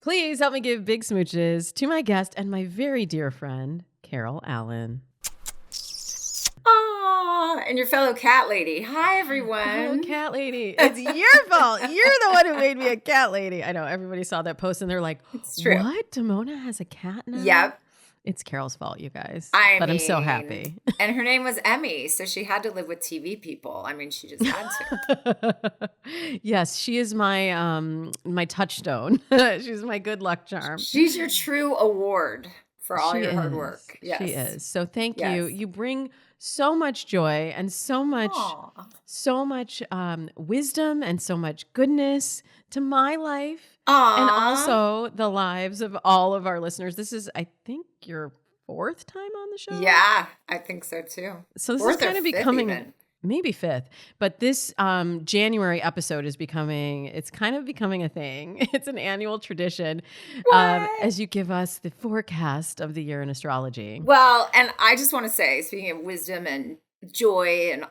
Please help me give big smooches to my guest and my very dear friend, Carol Allen. And your fellow cat lady. Hi, everyone. Hello, cat lady. It's your fault. You're the one who made me a cat lady. I know. Everybody saw that post and they're like, it's true. What? Damona has a cat now? Yep. It's Carol's fault, you guys. But I'm so happy. And her name was Emmy, so she had to live with TV people. I mean, she just had to. Yes, she is my my touchstone. She's my good luck charm. She's your true award for all your hard work. Yes. She is. So thank you. You bring so much joy and so much wisdom and so much goodness to my life. And also the lives of all of our listeners. This is, I think, your 4th time on the show? Yeah, I think so too. So this is kind of becoming, maybe 5th, but this January episode is becoming a thing. It's an annual tradition as you give us the forecast of the year in astrology. Well, and I just want to say, speaking of wisdom and joy and,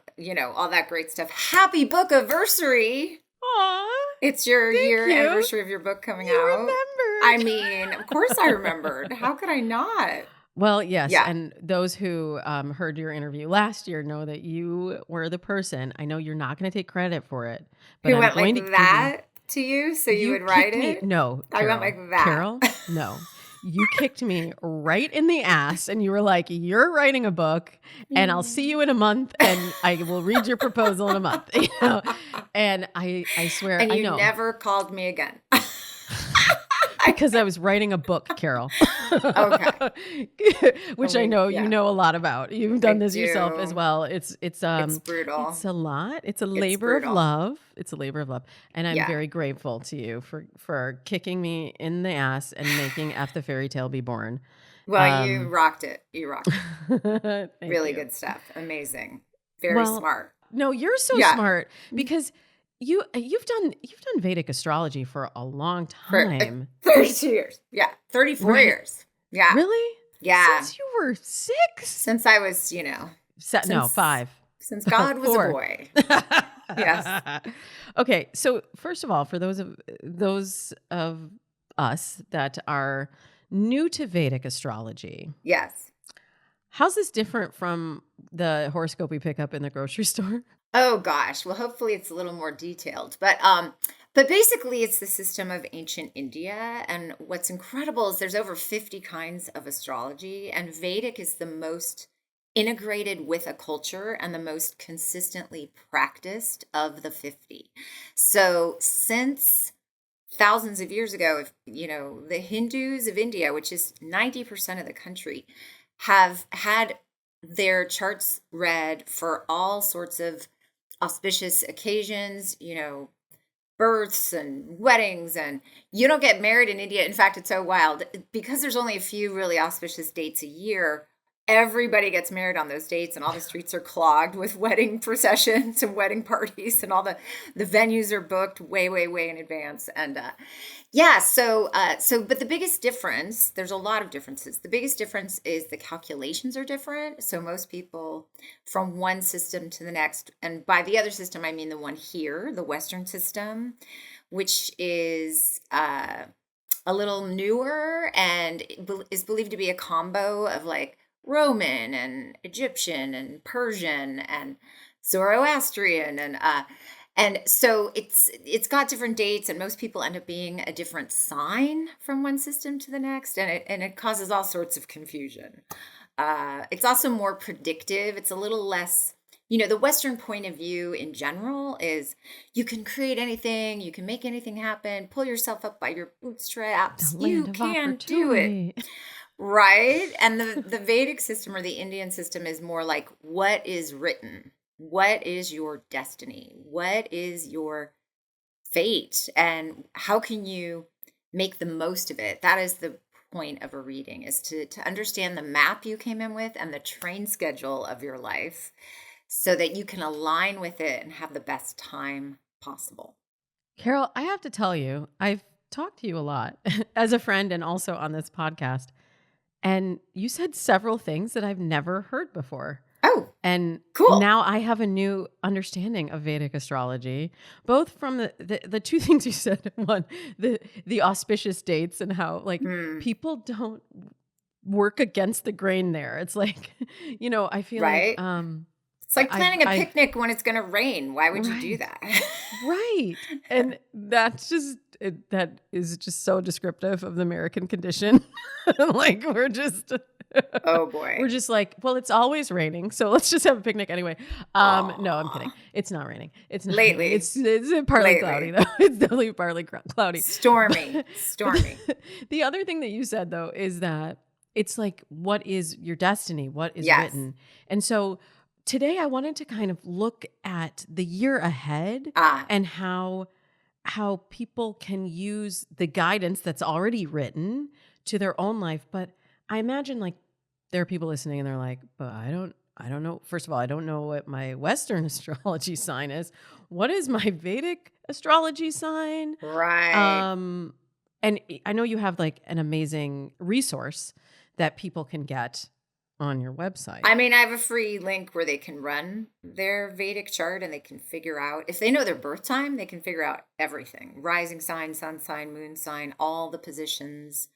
all that great stuff, happy book anniversary. Aww. It's your anniversary of your book coming out. Remembered. I mean, of course I remembered. How could I not? Well, yes. Yeah. And those who heard your interview last year know that you were the person. I know you're not going to take credit for it. But who went like that to you so you would write it? No. I went like that. Carol, no. You kicked me right in the ass and you were like, you're writing a book and I'll see you in a month and I will read your proposal in a month. And I swear, and you I know. never called me again. Because I was writing a book, Carol. Okay. Which I know you know a lot about. You've done this yourself as well. It's brutal. It's a lot. It's a labor of love. It's a labor of love. And I'm very grateful to you for kicking me in the ass and making F the fairy tale be born. Well, you rocked it. You rocked it. Really you. Good stuff. Amazing. Very smart. No, you're so smart because You've done Vedic astrology for a long time. 32 years. Yeah. 34 years. Yeah. Really? Yeah. Since you were 6? Since I was, 5. Since God was a boy. Yes. Okay. So first of all, for those of us that are new to Vedic astrology. Yes. How's this different from the horoscope we pick up in the grocery store? Oh gosh. Well, hopefully it's a little more detailed, but basically it's the system of ancient India. And what's incredible is there's over 50 kinds of astrology, and Vedic is the most integrated with a culture and the most consistently practiced of the 50. So since thousands of years ago, the Hindus of India, which is 90% of the country, have had their charts read for all sorts of auspicious occasions, births and weddings, and you don't get married in India. In fact, it's so wild because there's only a few really auspicious dates a year. Everybody gets married on those dates, and all the streets are clogged with wedding processions and wedding parties, and all the venues are booked way, way, way in advance. And but the biggest difference, there's a lot of differences. The biggest difference is the calculations are different. So most people from one system to the next, and by the other system, I mean the one here, the Western system, which is a little newer and is believed to be a combo of like Roman and Egyptian and Persian and Zoroastrian and so it's got different dates, and most people end up being a different sign from one system to the next, and it causes all sorts of confusion. It's also more predictive. It's a little less, the Western point of view in general is you can create anything, you can make anything happen, pull yourself up by your bootstraps, you can do it. Right. And the Vedic system or the Indian system is more like what is written. What is your destiny? What is your fate? And how can you make the most of it? That is the point of a reading, is to understand the map you came in with and the train schedule of your life so that you can align with it and have the best time possible. Carol, I have to tell you, I've talked to you a lot as a friend and also on this podcast. And you said several things that I've never heard before. Oh, And cool. now I have a new understanding of Vedic astrology, both from the two things you said. One, the auspicious dates and how like people don't work against the grain there. It's like, I feel like Right. It's like planning a I've picnic when it's going to rain. Why would you do right. that? Right. And that is just so descriptive of the American condition. Like we're just Oh boy. we're just like, well, it's always raining, so let's just have a picnic anyway. No, I'm kidding. Aw. It's not raining. It's not raining. Lately. It's partly cloudy Lately. though. It's definitely partly cloudy. Stormy. But, Stormy. the other thing that you said though is that it's like, what is your destiny? What is Yes. written? And so today I wanted to kind of look at the year ahead Ah, and how people can use the guidance that's already written to their own life. But I imagine like there are people listening and they're like, but I don't know. First of all, I don't know what my Western astrology sign is. What is my Vedic astrology sign? right. And I know you have like an amazing resource that people can get on your website. I mean, I have a free link where they can run their Vedic chart and they can figure out, if they know their birth time, they can figure out everything. Rising sign, sun sign, moon sign, all the positions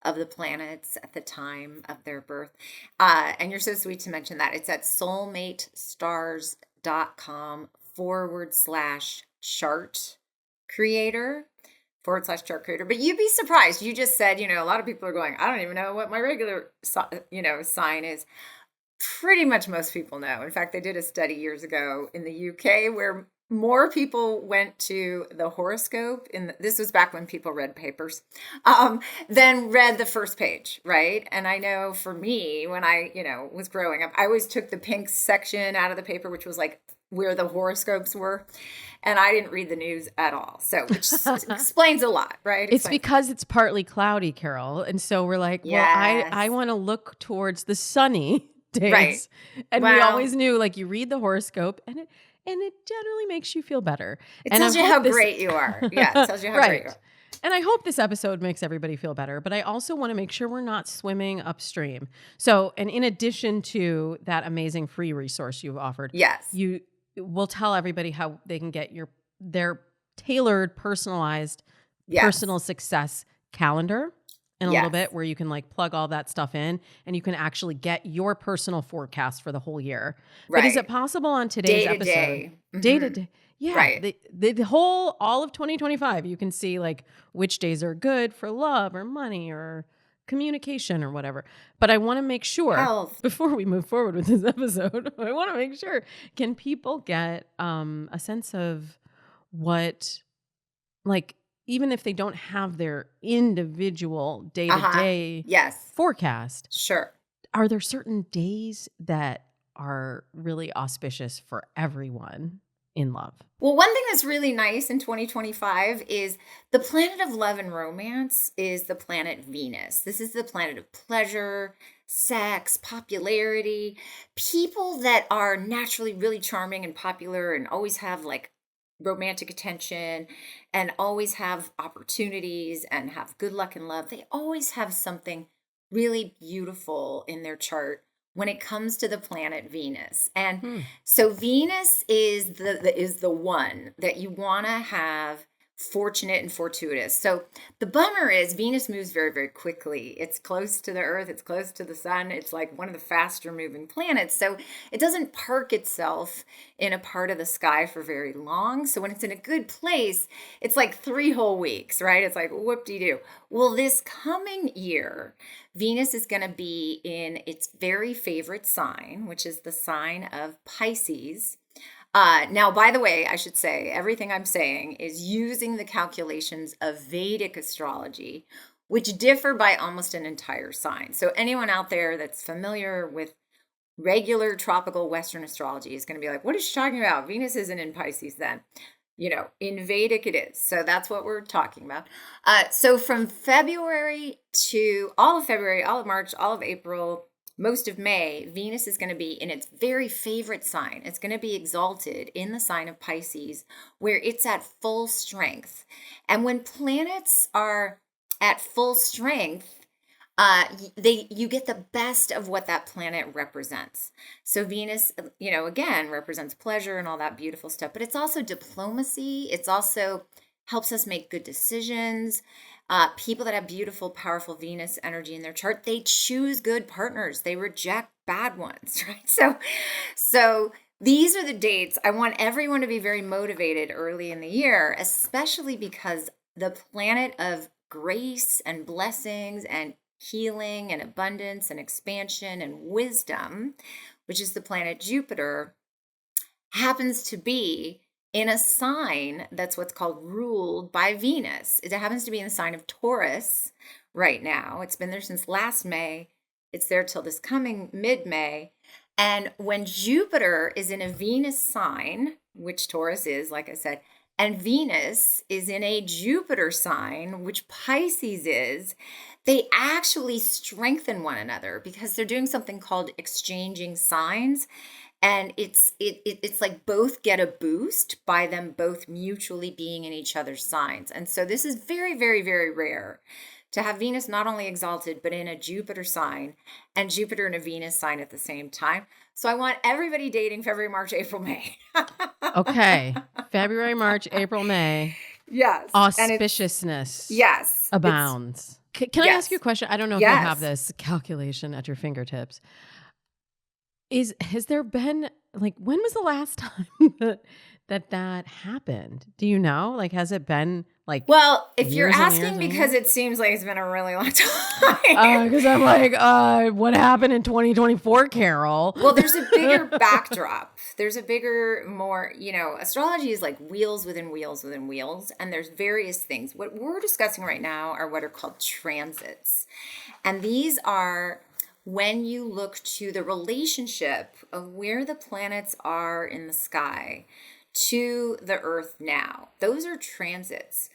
of the planets at the time of their birth. And you're so sweet to mention that. It's at soulmatestars.com/chart creator. /chart creator. But you'd be surprised. You just said, a lot of people are going, I don't even know what my regular, sign is. Pretty much most people know. In fact, they did a study years ago in the UK where more people went to the horoscope this was back when people read papers, than read the first page, right? And I know for me, when I, was growing up, I always took the pink section out of the paper, which was like where the horoscopes were. And I didn't read the news at all. So, which explains a lot, right? It's because it's partly cloudy, Carol. And so we're like, well, I want to look towards the sunny days. Right. And we always knew like you read the horoscope and it generally makes you feel better. It tells you how great you are. Yeah, it tells you how great you are. And I hope this episode makes everybody feel better, but I also want to make sure we're not swimming upstream. So, and in addition to that amazing free resource you've offered, yes, you will tell everybody how they can get their tailored, personalized, personal success calendar in a little bit, where you can like plug all that stuff in and you can actually get your personal forecast for the whole year. Right. But is it possible on today's episode? Day to day. Yeah. Right. The whole, all of 2025, you can see like which days are good for love or money or communication or whatever. But I want to make sure before we move forward with this episode, I want to make sure, can people get a sense of what, like, even if they don't have their individual day-to-day forecast, sure, are there certain days that are really auspicious for everyone in love? Well, one thing that's really nice in 2025 is the planet of love and romance is the planet Venus. This is the planet of pleasure, sex, popularity, people that are naturally really charming and popular and always have like romantic attention and always have opportunities and have good luck in love. They always have something really beautiful in their chart when it comes to the planet Venus. And so Venus is the one that you want to have fortunate and fortuitous. So the bummer is Venus moves very, very quickly. It's close to the Earth. It's close to the sun. It's like one of the faster moving planets. So it doesn't park itself in a part of the sky for very long. So when it's in a good place, it's like 3 whole weeks, right? It's like whoop-de-doo. Well, this coming year, Venus is going to be in its very favorite sign, which is the sign of Pisces. Now, by the way, I should say everything I'm saying is using the calculations of Vedic astrology, which differ by almost an entire sign. So anyone out there that's familiar with regular tropical Western astrology is going to be like, what is she talking about? Venus isn't in Pisces then. In Vedic it is. So that's what we're talking about. So from February to all of February, all of March, all of April, most of May, Venus is going to be in its very favorite sign. It's going to be exalted in the sign of Pisces, where it's at full strength. And when planets are at full strength, you get the best of what that planet represents. So Venus, again, represents pleasure and all that beautiful stuff, but it's also diplomacy. It's also helps us make good decisions. People that have beautiful, powerful Venus energy in their chart, they choose good partners. They reject bad ones, right? So these are the dates. I want everyone to be very motivated early in the year, especially because the planet of grace and blessings and healing and abundance and expansion and wisdom, which is the planet Jupiter, happens to be in a sign that's what's called ruled by Venus. It happens to be in the sign of Taurus right now. It's been there since last May. It's there till this coming mid-May. And when Jupiter is in a Venus sign, which Taurus is, like I said, and Venus is in a Jupiter sign, which Pisces is, they actually strengthen one another because they're doing something called exchanging signs. And it's like both get a boost by them both mutually being in each other's signs. And so this is very, very, very rare to have Venus not only exalted, but in a Jupiter sign and Jupiter in a Venus sign at the same time. So I want everybody dating February, March, April, May. Okay. February, March, April, May. Yes. Auspiciousness. Yes. Abounds. Can I ask you a question? I don't know if you have this calculation at your fingertips. Has there been, like, when was the last time that happened? Do you know? Like, has it been like, well, if you're years and asking years because it seems like it's been a really long time. because I'm like, what happened in 2024, Carol? Well, there's a bigger backdrop. There's a bigger, more, astrology is like wheels within wheels within wheels. And there's various things. What we're discussing right now are what are called transits. And these are when you look to the relationship of where the planets are in the sky to the Earth now. Those are transits.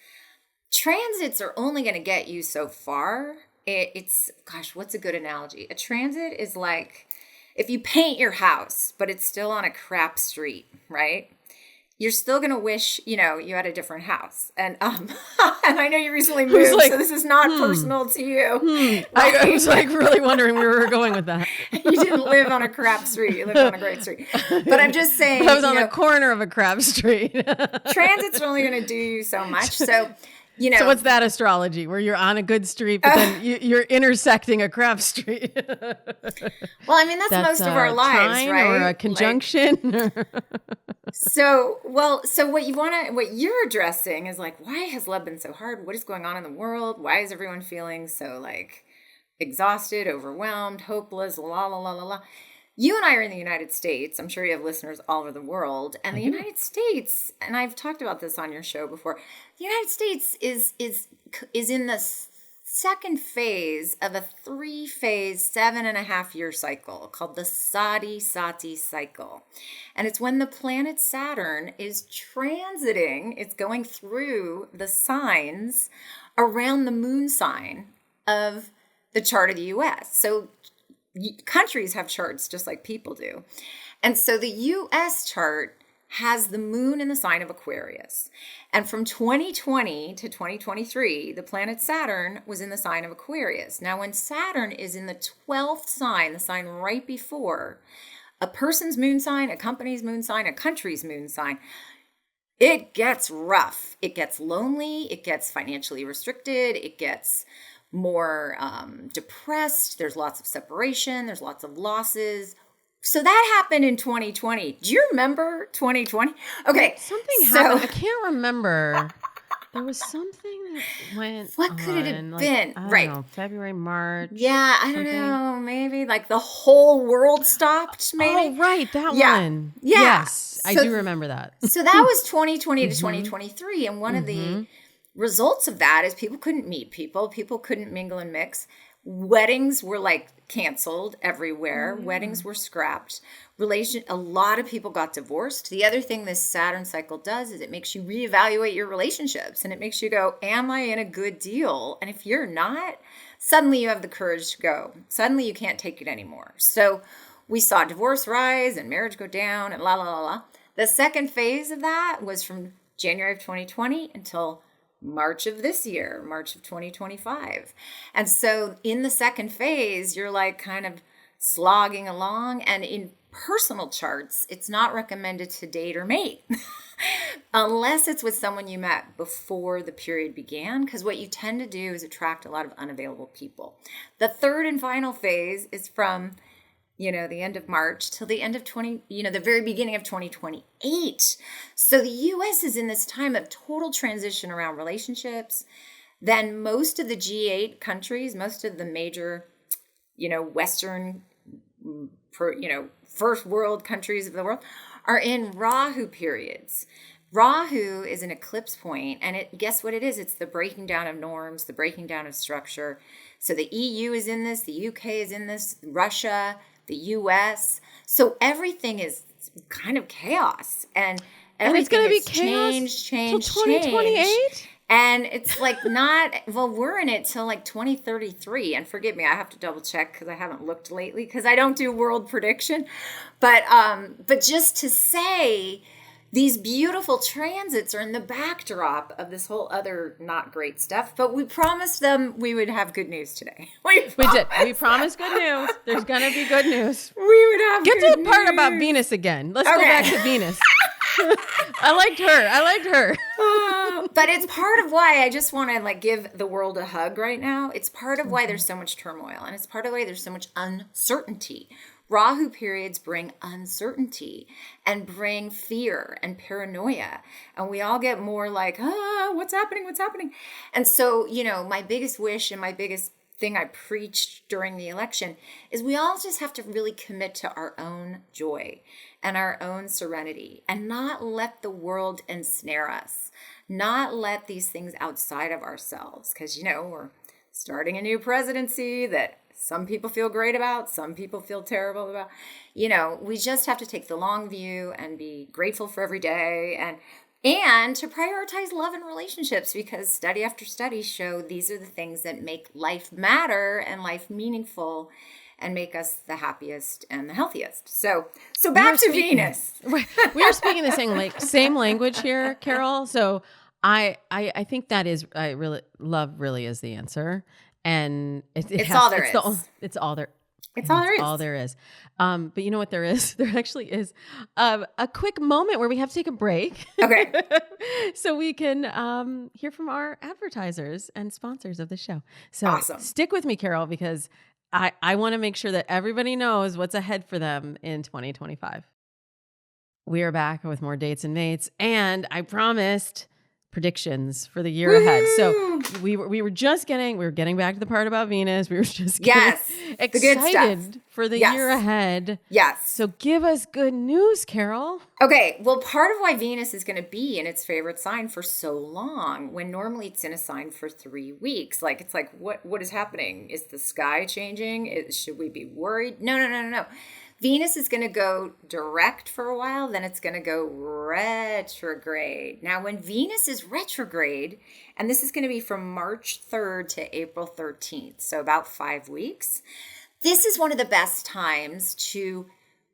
Transits are only going to get you so far. Gosh, what's a good analogy? A transit is like if you paint your house, but it's still on a crap street, right? You're still going to wish, you had a different house. And and I know you recently moved, so this is not personal to you. Right? I was like really wondering where we were going with that. You didn't live on a crap street. You lived on a great street. But I'm just saying. I was on the corner of a crap street. Transits are only going to do you so much. So, So what's that astrology where you're on a good street, but then you're intersecting a crap street? Well, I mean, that's most of our lives, right? Or a conjunction. So what you're addressing is like, why has love been so hard? What is going on in the world? Why is everyone feeling so like exhausted, overwhelmed, hopeless, la, la, la, la, la. You and I are in the United States. I'm sure you have listeners all over the world. And the United States, and I've talked about this on your show before, the United States is in the second phase of a 3-phase, 7.5-year cycle called the Sati cycle. And it's when the planet Saturn is transiting, it's going through the signs around the moon sign of the chart of the US. So countries have charts just like people do. And so the US chart has the moon in the sign of Aquarius. And from 2020 to 2023, the planet Saturn was in the sign of Aquarius. Now, when Saturn is in the 12th sign, the sign right before a person's moon sign, a company's moon sign, a country's moon sign, it gets rough. It gets lonely. It gets financially restricted. It gets more depressed. There's lots of separation. There's lots of losses. So that happened in 2020. Do you remember 2020? Okay. Something happened. I can't remember. There was something that went What could it have been? I don't know, February, March. Yeah, I don't know. Maybe like the whole world stopped, maybe. Oh, right. That one. Yeah. Yes. I do remember that. So that was 2020 to 2023. And one of the results of that is people couldn't meet people. People couldn't mingle and mix. Weddings were like canceled everywhere. Weddings were scrapped. A lot of people got divorced. The other thing this Saturn cycle does is it makes you reevaluate your relationships, and it makes you go, am I in a good deal? And if you're not, suddenly you have the courage to go. Suddenly you can't take it anymore. So we saw divorce rise and marriage go down and la, la, la, la. The second phase of that was from January of 2020 until March of this year, March of 2025. And so in the second phase, you're like kind of slogging along. And in personal charts, it's not recommended to date or mate unless it's with someone you met before the period began, because what you tend to do is attract a lot of unavailable people. The third and final phase is from the end of March till the end of the very beginning of 2028. So the US is in this time of total transition around relationships. Then most of the G8 countries, most of the major, Western, first world countries of the world are in Rahu periods. Rahu is an eclipse point, and guess what it is? It's the breaking down of norms, the breaking down of structure. So the EU is in this, the UK is in this, Russia, the US. So everything is kind of chaos, and it's going to be change till 2028. And it's like we're in it till like 2033. And forgive me, I have to double check because I haven't looked lately because I don't do world prediction. But just to say, these beautiful transits are in the backdrop of this whole other not great stuff. But we promised them we would have good news today. We did. We promised good news. There's going to be good news. We would have Get to the part about Venus again. Let's go back to Venus. I liked her. But it's part of why I just want to give the world a hug right now. It's part of why there's so much turmoil, and it's part of why there's so much uncertainty. Rahu periods bring uncertainty and bring fear and paranoia. And we all get more like, what's happening? What's happening? And so, my biggest wish and my biggest thing I preached during the election is we all just have to really commit to our own joy and our own serenity and not let the world ensnare us, not let these things outside of ourselves. Because, we're starting a new presidency that some people feel great about, some people feel terrible about. We just have to take the long view and be grateful for every day and to prioritize love and relationships, because study after study show these are the things that make life matter and life meaningful and make us the happiest and the healthiest. So back to Venus. We are speaking the same language here, Carol. So I think that is, love really is the answer. And it's all there is. It's all there. It's all there is. All there is. But you know what there is? There actually is a quick moment where we have to take a break. Okay. So we can hear from our advertisers and sponsors of the show. So awesome. Stick with me, Carol, because I want to make sure that everybody knows what's ahead for them in 2025. We are back with more dates and mates, and I promised predictions for the year ahead. So we were getting back to the part about Venus. We were just excited for the year ahead. Yes. So give us good news, Carol. Okay. Well, part of why Venus is going to be in its favorite sign for so long, when normally it's in a sign for 3 weeks. It's like, what is happening? Is the sky changing? Should we be worried? No. Venus is going to go direct for a while, then it's going to go retrograde. Now, when Venus is retrograde, and this is going to be from March 3rd to April 13th, so about 5 weeks, this is one of the best times to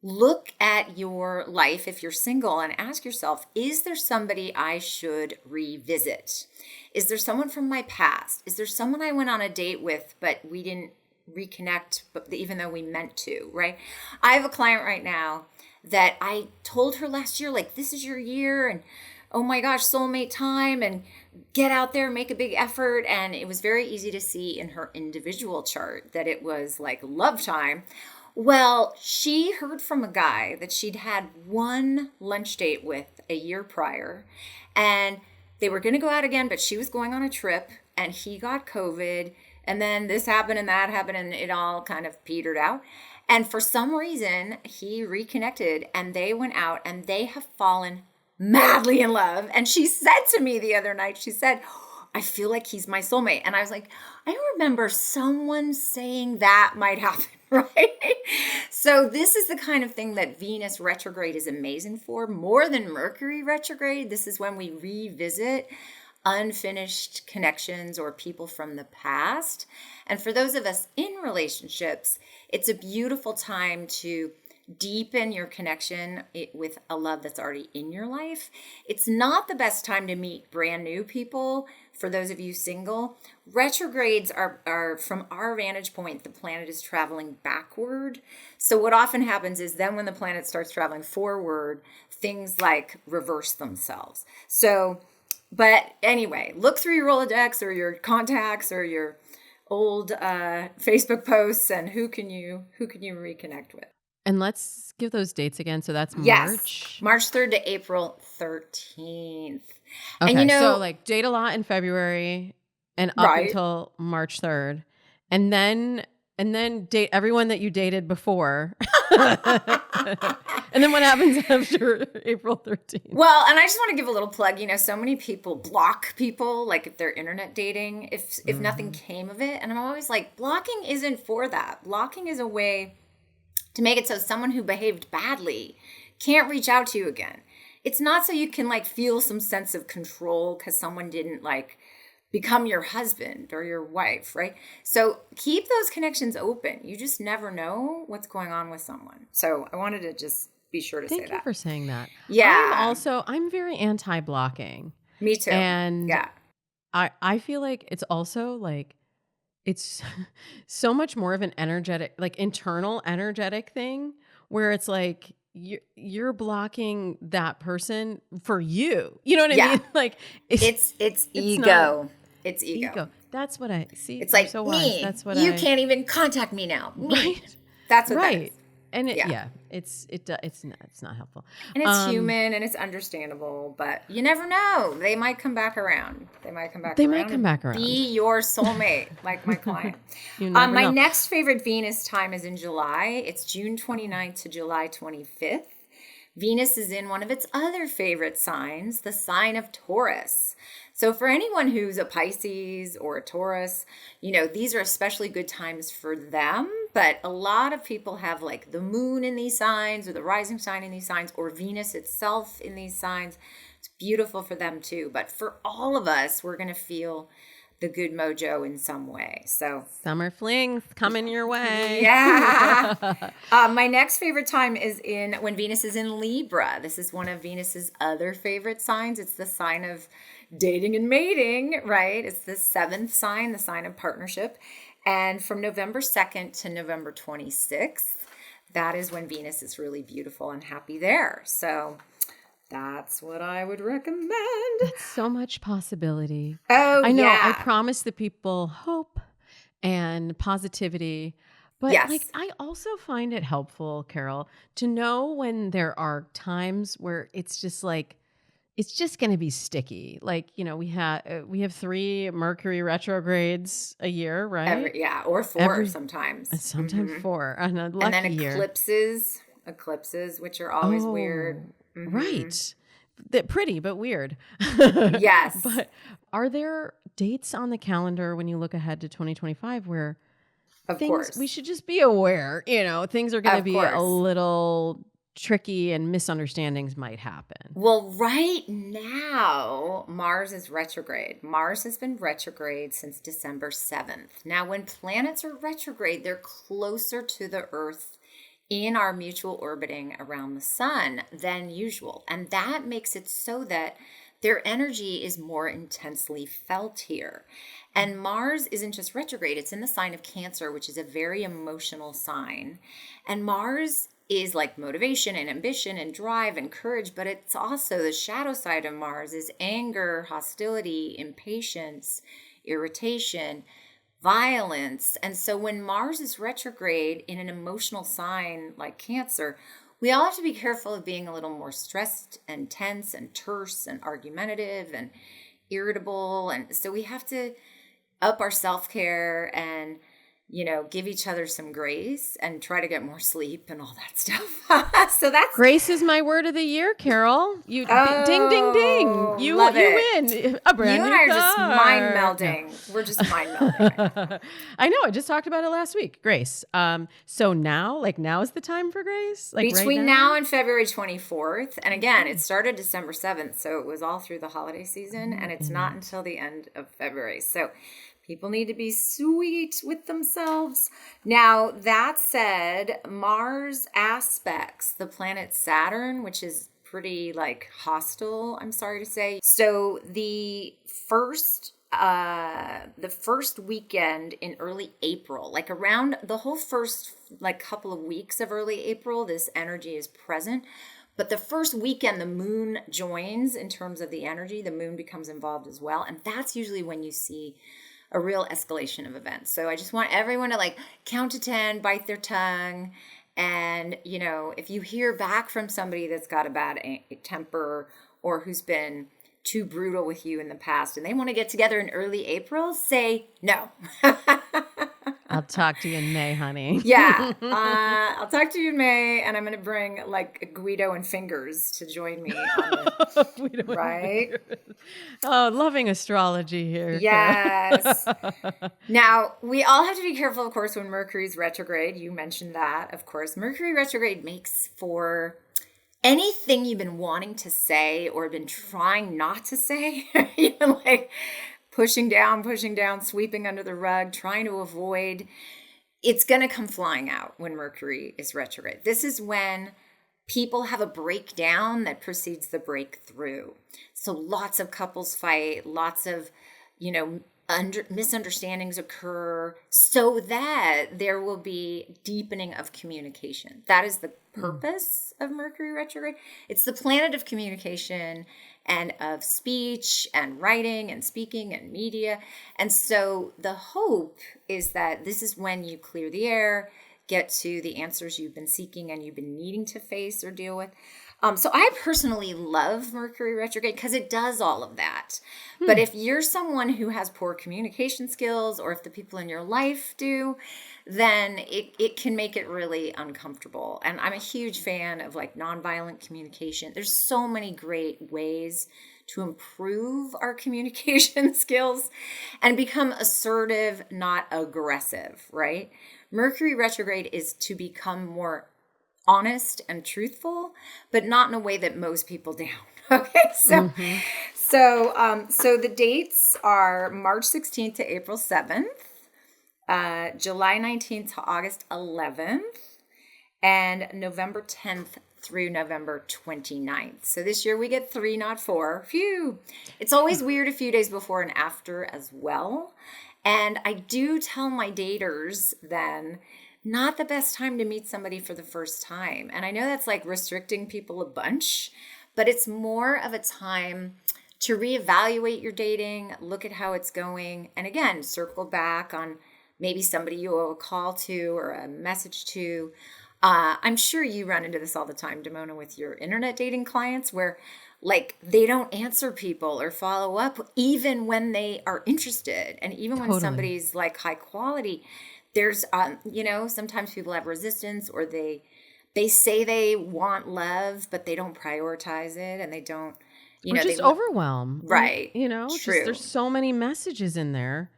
look at your life if you're single and ask yourself, is there somebody I should revisit? Is there someone from my past? Is there someone I went on a date with, but we didn't reconnect, but even though we meant to, right? I have a client right now that I told her last year, this is your year, and oh my gosh, soulmate time, and get out there, make a big effort. And it was very easy to see in her individual chart that it was love time. Well, she heard from a guy that she'd had one lunch date with a year prior, and they were going to go out again, but she was going on a trip, and he got COVID. And then this happened and that happened, and it all kind of petered out. And for some reason, he reconnected, and they went out, and they have fallen madly in love. And she said to me the other night, she said, I feel like he's my soulmate. And I was like, I remember someone saying that might happen, right? So this is the kind of thing that Venus retrograde is amazing for. More than Mercury retrograde, this is when we revisit unfinished connections or people from the past. And for those of us in relationships, it's a beautiful time to deepen your connection with a love that's already in your life. It's not the best time to meet brand new people for those of you single, retrogrades are from our vantage point, the planet is traveling backward. So what often happens is then when the planet starts traveling forward, things like reverse themselves. So, but anyway, look through your Rolodex or your contacts or your old Facebook posts and who can you reconnect with? And let's give those dates again. So that's Yes, March 3rd to April 13th. Okay, And so like date a lot in February and up right. until March 3rd. And then date everyone that you dated before. And then what happens after April 13th? Well, and I just want to give a little plug. So many people block people, like if they're internet dating, if nothing came of it. And I'm always like, blocking isn't for that. Blocking is a way to make it so someone who behaved badly can't reach out to you again. It's not so you can like feel some sense of control because someone didn't like become your husband or your wife, right? So keep those connections open. You just never know what's going on with someone. So I wanted to just be sure to say that. Thank you for saying that. Yeah. I'm very anti-blocking. Me too. And yeah. I feel like it's also like, it's so much more of an energetic, like internal energetic thing where it's like you're blocking that person for you. You know what I mean? Like it's ego. It's ego. That's what I see. It's like so me. That's what you can't even contact me now. Me. Right. That's what that is. And it's not helpful. And it's human and it's understandable, but you never know. They might come back around. They might come back around. Be your soulmate, like my client. My next favorite Venus time is in July. It's June 29th to July 25th. Venus is in one of its other favorite signs, the sign of Taurus. So for anyone who's a Pisces or a Taurus, these are especially good times for them. But a lot of people have like the moon in these signs or the rising sign in these signs or Venus itself in these signs. It's beautiful for them too. But for all of us, we're going to feel the good mojo in some way. So summer flings coming your way. Yeah. My next favorite time is when Venus is in Libra. This is one of Venus's other favorite signs. It's the sign of dating and mating, right? It's the 7th sign, the sign of partnership. And from November 2nd to November 26th, that is when Venus is really beautiful and happy there. So that's what I would recommend. That's so much possibility. Oh, I know. Yeah. I promise the people hope and positivity. But I also find it helpful, Carol, to know when there are times where it's just like, it's just going to be sticky. Like, we have 3 Mercury retrogrades a year, right? Or 4 sometimes. Sometimes 4 on a lucky and then year. Eclipses, which are always weird. Mm-hmm. Right. Pretty, but weird. Yes. But are there dates on the calendar when you look ahead to 2025 where of course we should just be aware, things are going to be a little tricky and misunderstandings might happen? Well, right now, Mars is retrograde. Mars has been retrograde since December 7th. Now, when planets are retrograde, they're closer to the Earth in our mutual orbiting around the sun than usual. And that makes it so that their energy is more intensely felt here. And Mars isn't just retrograde, it's in the sign of Cancer, which is a very emotional sign. And Mars is like motivation and ambition and drive and courage, but it's also the shadow side of Mars is anger, hostility, impatience, irritation, violence. And so when Mars is retrograde in an emotional sign like Cancer, we all have to be careful of being a little more stressed and tense and terse and argumentative and irritable. And so we have to up our self-care and give each other some grace and try to get more sleep and all that stuff. So that's grace is my word of the year, Carol. You ding, ding, ding. You win a brand new car. You and I are just mind melding. We're just mind melding. I know. I just talked about it last week. Grace. So now is the time for grace. Like between now and February 24th, and again, it started December 7th, so it was all through the holiday season, and it's not until the end of February. So people need to be sweet with themselves. Now, that said, Mars aspects the planet Saturn, which is pretty hostile, I'm sorry to say. So the first the first weekend in early April, like around the whole first like couple of weeks of early April, this energy is present. But the first weekend, the moon joins in terms of the energy. The moon becomes involved as well. And that's usually when you see a real escalation of events. So I just want everyone to like count to 10, bite their tongue. And, you know, if you hear back from somebody that's got a bad temper or who's been too brutal with you in the past and they want to get together in early April, say no. I'll talk to you in May, honey. Yeah. I'll talk to you in May, and I'm going to bring like Guido and Fingers to join me on the, right? Oh, loving astrology here. Yes. Now, we all have to be careful, of course, when Mercury's retrograde. You mentioned that, of course. Mercury retrograde makes for anything you've been wanting to say or been trying not to say, even like pushing down, sweeping under the rug, trying to avoid, it's going to come flying out when Mercury is retrograde. This is when people have a breakdown that precedes the breakthrough. So lots of couples fight, lots of, you know, misunderstandings occur so that there will be deepening of communication. That is the purpose of Mercury retrograde. It's the planet of communication and of speech and writing and speaking and media. And so the hope is that this is when you clear the air, get to the answers you've been seeking and you've been needing to face or deal with. So I personally love Mercury retrograde because it does all of that. But if you're someone who has poor communication skills, or if the people in your life do, then it can make it really uncomfortable. And I'm a huge fan of like nonviolent communication. There's so many great ways to improve our communication skills and become assertive, not aggressive, right? Mercury retrograde is to become more honest and truthful, but not in a way that mows people down. Okay, so so the dates are March 16th to April 7th, July 19th to August 11th, and November 10th through November 29th. So this year we get 3, not 4. Phew. It's always weird a few days before and after as well. And I do tell my daters then, not the best time to meet somebody for the first time. And I know that's like restricting people a bunch, but it's more of a time to reevaluate your dating, look at how it's going, and again, circle back on maybe somebody you owe a call to or a message to. I'm sure you run into this all the time, Damona, with your internet dating clients where like they don't answer people or follow up even when they are interested. And even when somebody's like high quality, there's, you know, sometimes people have resistance or they say they want love, but they don't prioritize it and they don't, you know, just overwhelm. Right. You know, True. just there's so many messages in there.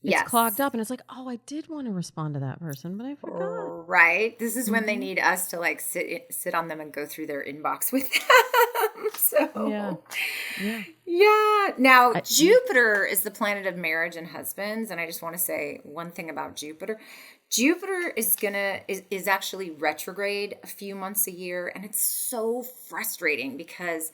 It's clogged up and it's like, oh, I did want to respond to that person, but I forgot. Right. This is when they need us to like sit on them and go through their inbox with them. So yeah. Now, Jupiter is the planet of marriage and husbands. And I just want to say one thing about Jupiter. Jupiter is actually retrograde a few months a year. And it's so frustrating because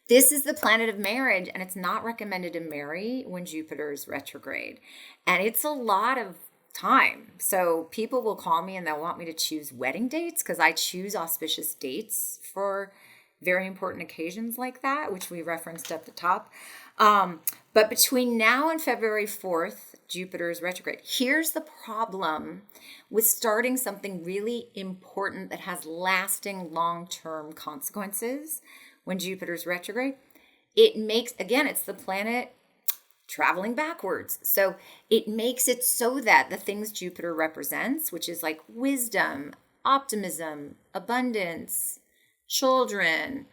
this is the planet of marriage, and it's not recommended to marry when Jupiter is retrograde. And it's a lot of time. So people will call me and they'll want me to choose wedding dates because I choose auspicious dates for very important occasions like that, which we referenced at the top. But between now and February 4th, Jupiter is retrograde. Here's the problem with starting something really important that has lasting long-term consequences. When Jupiter's retrograde, it makes, again, it's the planet traveling backwards. So it makes it so that the things Jupiter represents, which is like wisdom, optimism, abundance, children,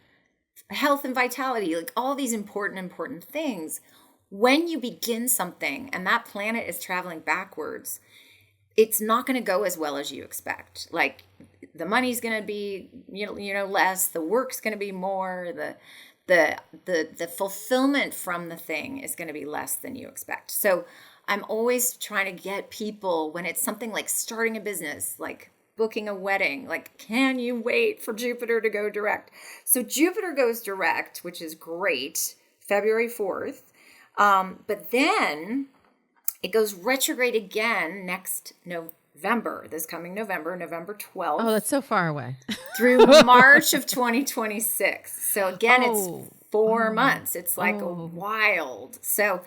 health and vitality, like all these important things, when you begin something and that planet is traveling backwards, it's not going to go as well as you expect. Like the money's going to be, you know, less, the work's going to be more, the fulfillment from the thing is going to be less than you expect. So I'm always trying to get people when it's something like starting a business, like booking a wedding, like, can you wait for Jupiter to go direct? So Jupiter goes direct, which is great, February 4th. But then it goes retrograde again next November, this coming November, November 12th. Oh, that's so far away. Through March of 2026. So again, it's 4 months. It's like a wild. So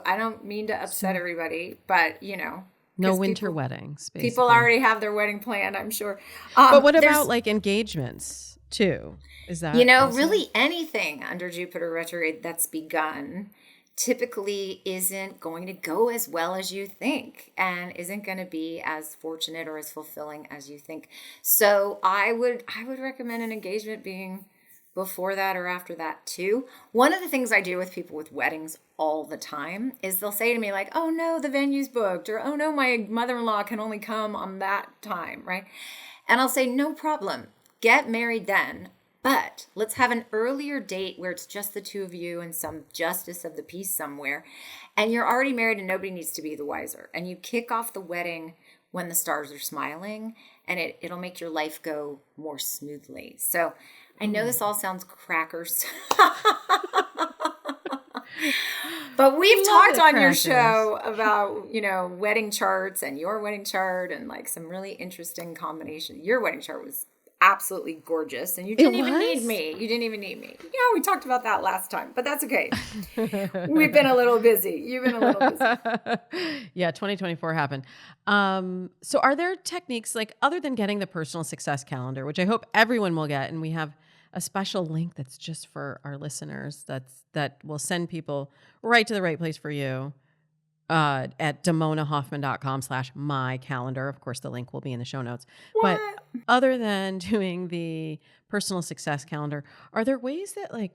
I don't mean to upset everybody, but no winter weddings. Basically. People already have their wedding planned, I'm sure. But what about like engagements too? Is that really anything under Jupiter retrograde that's begun typically isn't going to go as well as you think and isn't going to be as fortunate or as fulfilling as you think. So I would recommend an engagement being before that or after that too. One of the things I do with people with weddings all the time is they'll say to me like, oh no, the venue's booked, or oh no, my mother-in-law can only come on that time, right? And I'll say, no problem, get married then. But let's have an earlier date where it's just the two of you and some justice of the peace somewhere. And you're already married and nobody needs to be the wiser. And you kick off the wedding when the stars are smiling, and it'll make your life go more smoothly. So I know this all sounds crackers. But we've talked on your show about, wedding charts and your wedding chart and like some really interesting combination. Your wedding chart was absolutely gorgeous, and you didn't even need me. You didn't even need me. Yeah, we talked about that last time, but that's okay. We've been a little busy. You've been a little busy. Yeah, 2024 happened. So are there techniques like other than getting the personal success calendar, which I hope everyone will get, and we have a special link that's just for our listeners that will send people right to the right place for you. At damonahoffman.com/mycalendar. Of course, the link will be in the show notes. What? But other than doing the personal success calendar, are there ways that are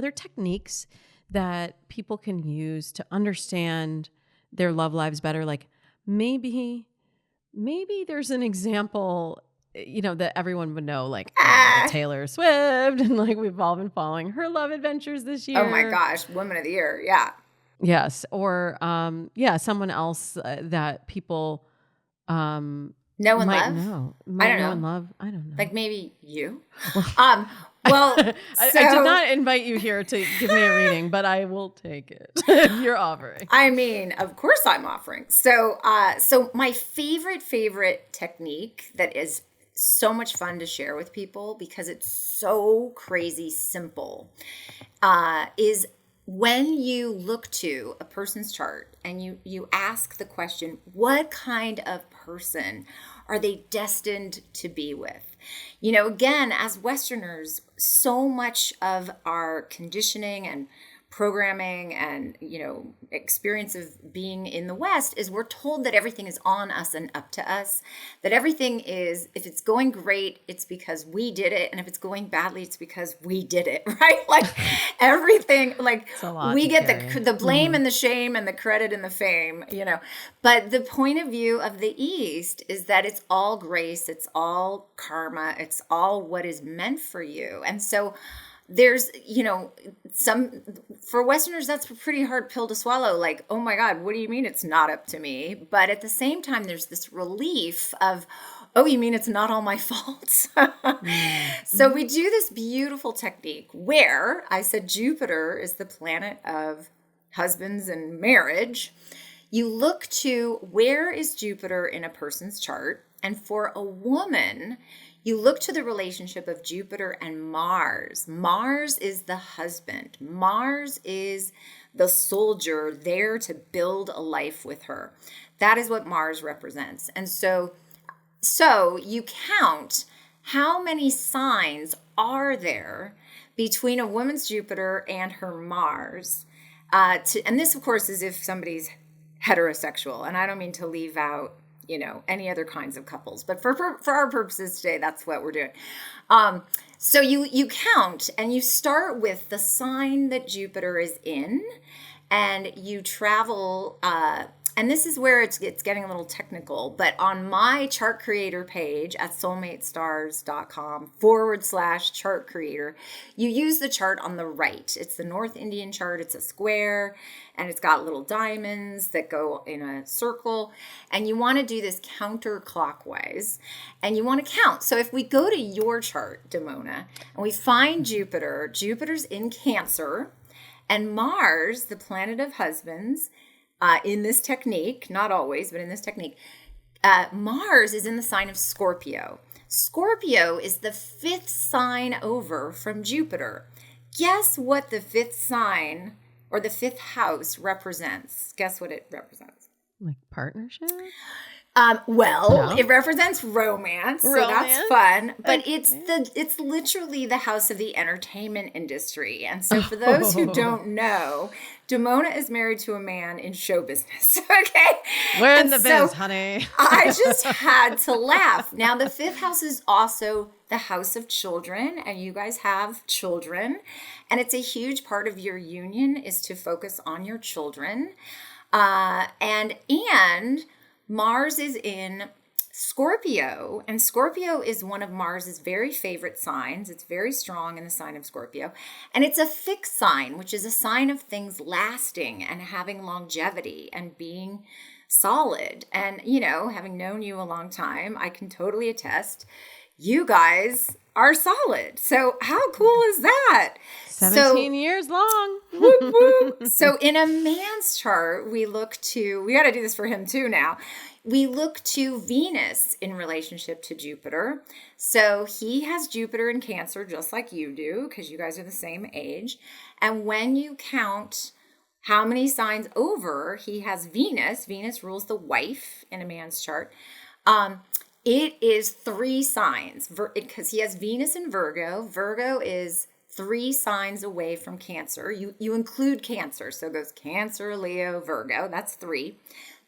there techniques that people can use to understand their love lives better? Like maybe there's an example, that everyone would know, like Taylor Swift, and like we've all been following her love adventures this year. Oh my gosh, Woman of the Year. Yeah. Yes. Or, someone else that people know and might love? know. I don't know. And love. I don't know. Like maybe you? I did not invite you here to give me a reading, but I will take it if you're offering. I mean, of course I'm offering. So my favorite technique that is so much fun to share with people because it's so crazy simple is when you look to a person's chart and you ask the question, what kind of person are they destined to be with? Again, as Westerners, so much of our conditioning and programming and, experience of being in the West is we're told that everything is on us and up to us, that everything is, if it's going great, it's because we did it. And if it's going badly, it's because we did it, right? Like everything, like we get the blame and the shame and the credit and the fame, But the point of view of the East is that it's all grace, it's all karma, it's all what is meant for you. And so there's, for Westerners, that's a pretty hard pill to swallow. Like, oh my God, what do you mean it's not up to me? But at the same time, there's this relief of, oh, you mean it's not all my fault? So we do this beautiful technique where I said Jupiter is the planet of husbands and marriage. You look to where is Jupiter in a person's chart. And for a woman, you look to the relationship of Jupiter and Mars. Mars is the husband. Mars is the soldier there to build a life with her. That is what Mars represents. And so you count how many signs are there between a woman's Jupiter and her Mars. And this, of course, is if somebody's heterosexual. And I don't mean to leave out any other kinds of couples. But for our purposes today, that's what we're doing. So you count and you start with the sign that Jupiter is in, and you travel. And this is where it's getting a little technical. But on my chart creator page at soulmatestars.com/chart creator, you use the chart on the right. It's the North Indian chart. It's a square. And it's got little diamonds that go in a circle. And you want to do this counterclockwise. And you want to count. So if we go to your chart, Damona, and we find Jupiter's in Cancer. And Mars, the planet of husbands, in this technique, not always, but in this technique, Mars is in the sign of Scorpio. Scorpio is the 5th sign over from Jupiter. Guess what the 5th sign or the 5th house represents? Guess what it represents? Like partnership? It represents romance, so that's fun. But it's literally the house of the entertainment industry. And so for those who don't know, Damona is married to a man in show business. Okay, we're in the biz, honey. I just had to laugh. Now, the 5th house is also the house of children, and you guys have children, and it's a huge part of your union is to focus on your children, and Mars is in Scorpio, and Scorpio is one of Mars's very favorite signs. It's very strong in the sign of Scorpio, and it's a fixed sign, which is a sign of things lasting and having longevity and being solid. And, having known you a long time, I can totally attest, you guys are solid. So how cool is that? 17 years long. Whoop, whoop. So in a man's chart, we got to do this for him too now. We look to Venus in relationship to Jupiter. So he has Jupiter in Cancer, just like you do, because you guys are the same age. And when you count how many signs over he has Venus rules the wife in a man's chart. It is 3 signs because he has Venus in Virgo. Virgo is 3 signs away from Cancer. You include Cancer. So it goes Cancer, Leo, Virgo. That's 3.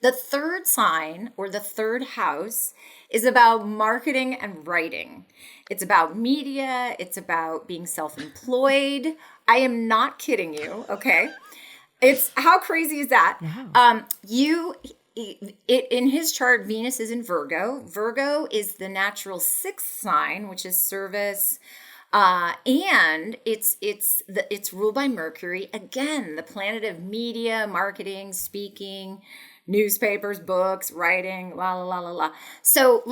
The 3rd sign or the 3rd house is about marketing and writing. It's about media. It's about being self-employed. I am not kidding you. Okay. How crazy is that? Wow. In his chart, Venus is in Virgo. Virgo is the natural 6th sign, which is service, and it's ruled by Mercury. Again, the planet of media, marketing, speaking, newspapers, books, writing, la la la la la. So,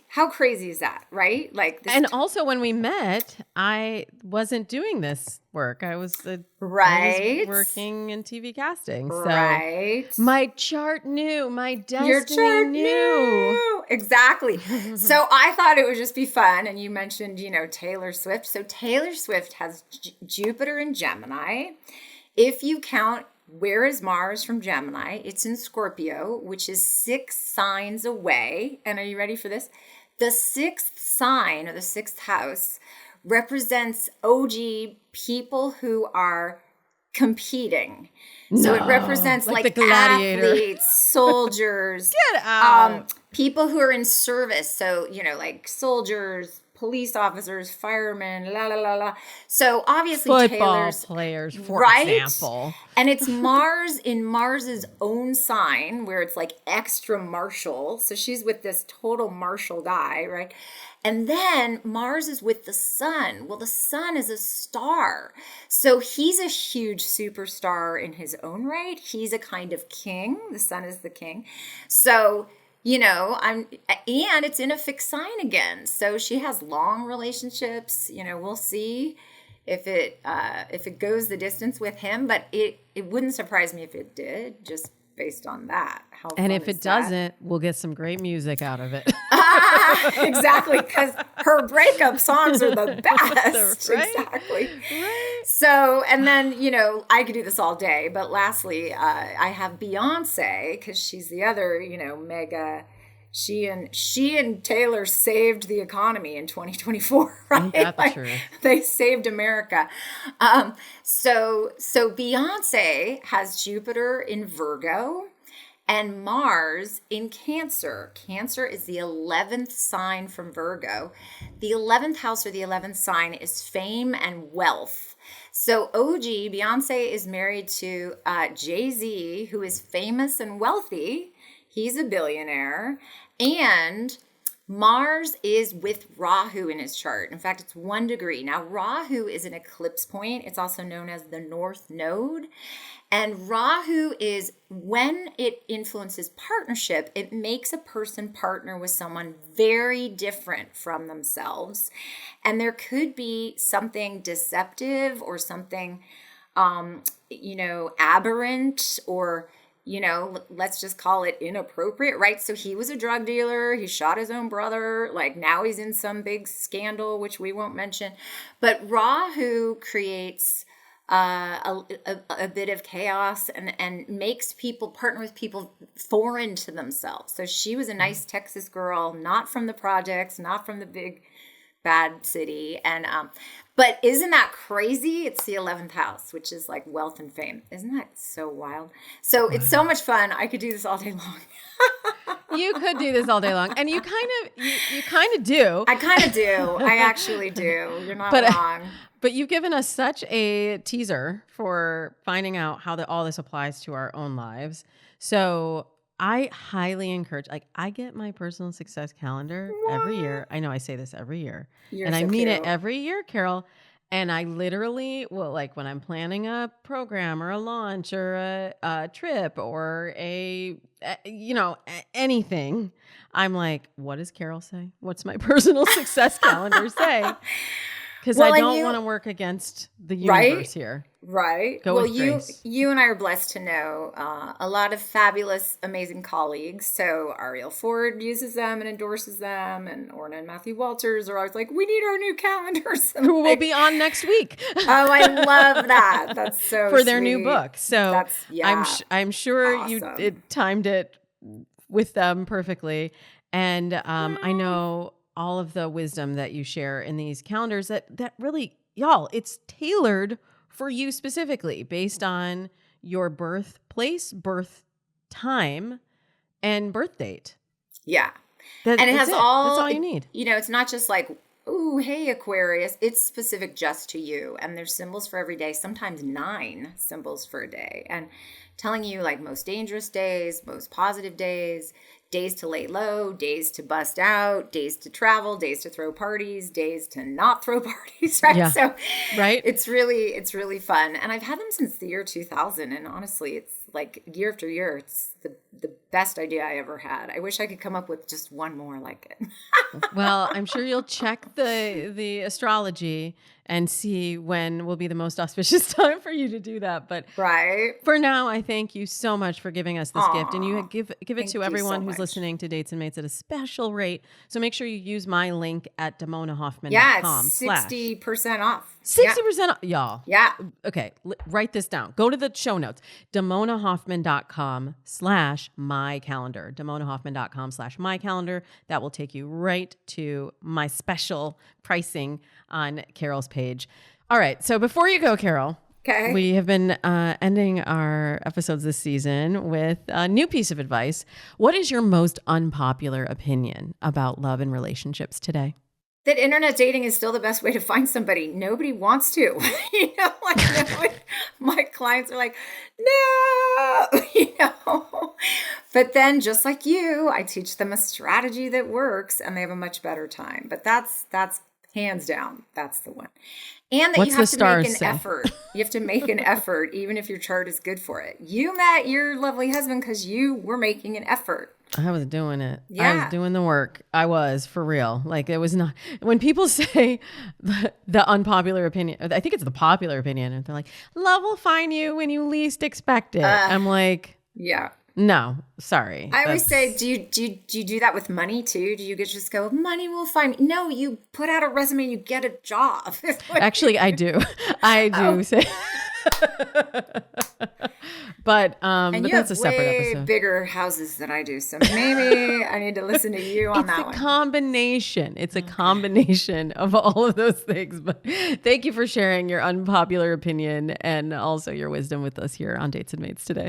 how crazy is that, right? And also, when we met, I wasn't doing this work. I was working in TV casting. So my chart knew, my destiny Your chart knew. Exactly. So I thought it would just be fun. And you mentioned, Taylor Swift. So Taylor Swift has Jupiter in Gemini. If you count where is Mars from Gemini, it's in Scorpio, which is 6 signs away. And are you ready for this? The 6th sign or the 6th house represents OG people who are competing. So it represents like athletes, soldiers, get out. People who are in service. So, like soldiers, police officers, firemen, la la la la. So obviously football Taylor's players, for example. And it's Mars in Mars's own sign where it's like extra martial. So she's with this total martial guy, right? And then Mars is with the sun. Well, the sun is a star. So he's a huge superstar in his own right. He's a kind of king. The sun is the king. So and it's in a fixed sign again. So she has long relationships. We'll see if it goes the distance with him, but it wouldn't surprise me if it did, just based on that. And if it doesn't, we'll get some great music out of it. Exactly, because her breakup songs are the best. Right? Exactly. Right. So, and then, I could do this all day, but lastly, I have Beyonce, because she's the other, mega. She and Taylor saved the economy in 2024, right? That's true. They saved America. So Beyonce has Jupiter in Virgo and Mars in Cancer. Cancer is the 11th sign from Virgo. The 11th house or the 11th sign is fame and wealth. So OG, Beyonce is married to Jay-Z, who is famous and wealthy. He's a billionaire. And Mars is with Rahu in his chart. In fact, it's 1 degree. Now, Rahu is an eclipse point. It's also known as the North Node. And Rahu is, when it influences partnership, it makes a person partner with someone very different from themselves. And there could be something deceptive or something aberrant or, let's just call it inappropriate, right? So he was a drug dealer. He shot his own brother. Like now he's in some big scandal, which we won't mention. But Rahu creates a bit of chaos and makes people partner with people foreign to themselves. So she was a nice Texas girl, not from the projects, not from the big bad city. And but isn't that crazy? It's the 11th house, which is like wealth and fame. Isn't that so wild? So it's so much fun. I could do this all day long. You could do this all day long, and you kind of do. I kind of do. I actually do. You're not wrong. But you've given us such a teaser for finding out how all this applies to our own lives. So I highly encourage, I get my personal success calendar every year. I know I say this every year. And I mean it every year, Carol. And I literally will, when I'm planning a program or a launch or a trip or anything, I'm like, what does Carol say? What's my personal success calendar say? Because I don't want to work against the universe here. Right. Go with grace. You and I are blessed to know a lot of fabulous, amazing colleagues. So Ariel Ford uses them and endorses them, and Orna and Matthew Walters are always like, we need our new calendars. Who will be on next week. Oh, I love that. That's so for their new book. So I'm sure awesome. you timed it with them perfectly. And I know all of the wisdom that you share in these calendars that really, y'all, it's tailored for you specifically based on your birthplace, birth time, and birth date. Yeah. And it has that's all you need. It's not just like, ooh, hey, Aquarius. It's specific just to you. And there's symbols for every day, sometimes 9 symbols for a day. And telling you most dangerous days, most positive days, days to lay low, days to bust out, days to travel, days to throw parties, days to not throw parties, right? Yeah. So right. It's really fun. And I've had them since the year 2000. And honestly, it's year after year, it's the best idea I ever had. I wish I could come up with just one more like it. Well, I'm sure you'll check the astrology and see when will be the most auspicious time for you to do that. But for now, I thank you so much for giving us this gift. And you give it to everyone who's listening to Dates and Mates at a special rate. So make sure you use my link at damonahoffman.com. Yeah, 60% off. 60% off, y'all. Yeah. Okay, write this down. Go to the show notes. damonahoffman.com/mycalendar. damonahoffman.com/mycalendar. That will take you right to my special pricing on Carol's page. All right, so before you go, Carol, okay, we have been ending our episodes this season with a new piece of advice. What is your most unpopular opinion about love and relationships today? That internet dating is still the best way to find somebody. Nobody wants to. My clients are like, no, But then just like you, I teach them a strategy that works and they have a much better time. But that's hands down, that's the one. And that you have to make an effort. You have to make an effort, even if your chart is good for it. You met your lovely husband because you were making an effort. I was doing it. Yeah. I was doing the work. I was, for real. It was not, when people say the unpopular opinion, I think it's the popular opinion, and they're like, love will find you when you least expect it. I'm like, yeah. No, sorry. I always say, do you do that with money too? Do you just go, money will find me? No, you put out a resume and you get a job. Actually, I do. I do say. But that's a separate episode. Bigger houses than I do, so maybe I need to listen to you on that one. It's a combination. It's a combination of all of those things. But thank you for sharing your unpopular opinion and also your wisdom with us here on Dates and Mates today.